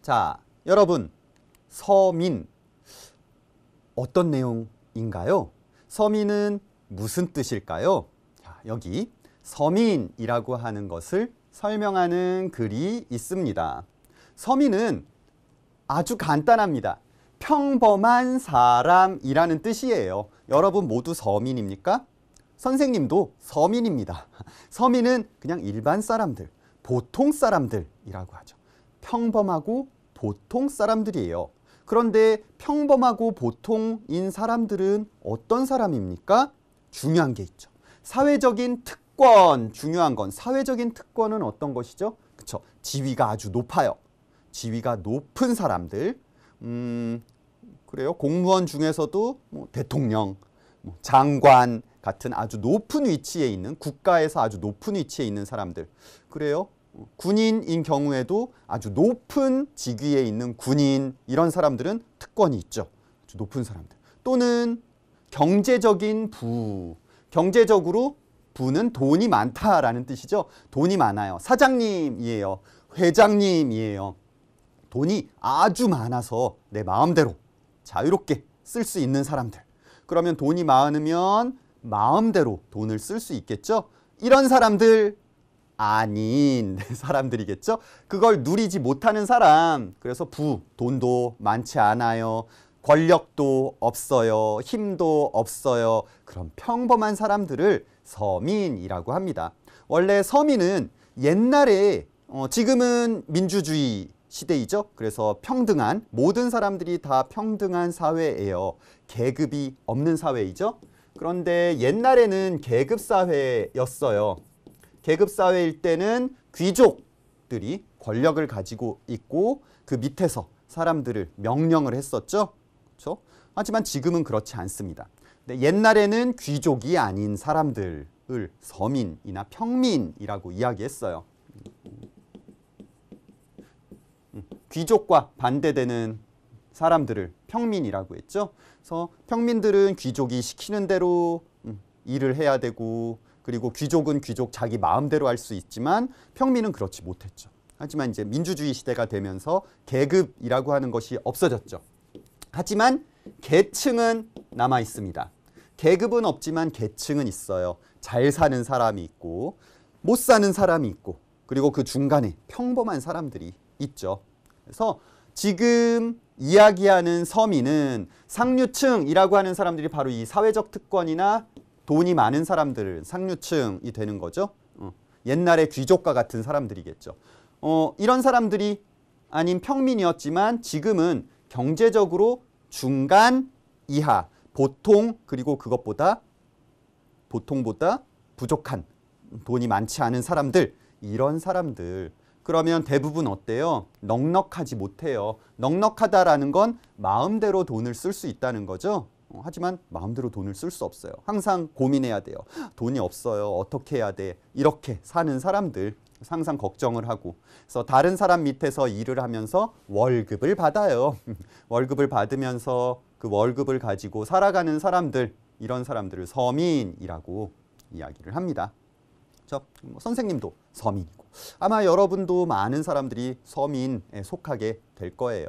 자, 여러분, 서민 어떤 내용인가요? 서민은 무슨 뜻일까요? 자, 여기 서민이라고 하는 것을 설명하는 글이 있습니다. 서민은 아주 간단합니다. 평범한 사람이라는 뜻이에요. 여러분 모두 서민입니까? 선생님도 서민입니다. 서민은 그냥 일반 사람들, 보통 사람들이라고 하죠. 평범하고 보통 사람들이에요. 그런데 평범하고 보통인 사람들은 어떤 사람입니까? 중요한 게 있죠. 사회적인 특권, 중요한 건 사회적인 특권은 어떤 것이죠? 그쵸? 지위가 아주 높아요. 지위가 높은 사람들. 그래요. 공무원 중에서도 뭐 대통령, 장관 같은 아주 높은 위치에 있는, 국가에서 아주 높은 위치에 있는 사람들. 그래요. 군인인 경우에도 아주 높은 직위에 있는 군인, 이런 사람들은 특권이 있죠. 아주 높은 사람들. 또는 경제적인 부. 경제적으로 부는 돈이 많다라는 뜻이죠. 돈이 많아요. 사장님이에요. 회장님이에요. 돈이 아주 많아서 내 마음대로 자유롭게 쓸 수 있는 사람들. 그러면 돈이 많으면 마음대로 돈을 쓸 수 있겠죠. 이런 사람들 아닌 사람들이겠죠. 그걸 누리지 못하는 사람. 그래서 돈도 많지 않아요. 권력도 없어요. 힘도 없어요. 그런 평범한 사람들을 서민이라고 합니다. 원래 서민은 옛날에 지금은 민주주의 시대이죠. 그래서 평등한, 모든 사람들이 다 평등한 사회예요. 계급이 없는 사회이죠. 그런데 옛날에는 계급사회였어요. 계급사회일 때는 귀족들이 권력을 가지고 있고 그 밑에서 사람들을 명령을 했었죠. 그렇죠? 하지만 지금은 그렇지 않습니다. 근데 옛날에는 귀족이 아닌 사람들을 서민이나 평민이라고 이야기했어요. 귀족과 반대되는 사람들을 평민이라고 했죠. 그래서 평민들은 귀족이 시키는 대로 일을 해야 되고, 그리고 귀족은 귀족 자기 마음대로 할 수 있지만 평민은 그렇지 못했죠. 하지만 이제 민주주의 시대가 되면서 계급이라고 하는 것이 없어졌죠. 하지만 계층은 남아 있습니다. 계급은 없지만 계층은 있어요. 잘 사는 사람이 있고 못 사는 사람이 있고, 그리고 그 중간에 평범한 사람들이 있죠. 그래서 지금 이야기하는 서민은 상류층이라고 하는 사람들이 바로 이 사회적 특권이나 돈이 많은 사람들, 상류층이 되는 거죠. 옛날에 귀족과 같은 사람들이겠죠. 이런 사람들이 아닌 평민이었지만 지금은 경제적으로 중간 이하, 보통, 그리고 그것보다 보통보다 부족한, 돈이 많지 않은 사람들, 이런 사람들. 그러면 대부분 어때요? 넉넉하지 못해요. 넉넉하다라는 건 마음대로 돈을 쓸 수 있다는 거죠. 하지만 마음대로 돈을 쓸 수 없어요. 항상 고민해야 돼요. 돈이 없어요. 어떻게 해야 돼? 이렇게 사는 사람들, 항상 걱정을 하고, 그래서 다른 사람 밑에서 일을 하면서 월급을 받아요. 월급을 받으면서 그 월급을 가지고 살아가는 사람들, 이런 사람들을 서민이라고 이야기를 합니다. 선생님도 서민이고, 아마 여러분도 많은 사람들이 서민에 속하게 될 거예요.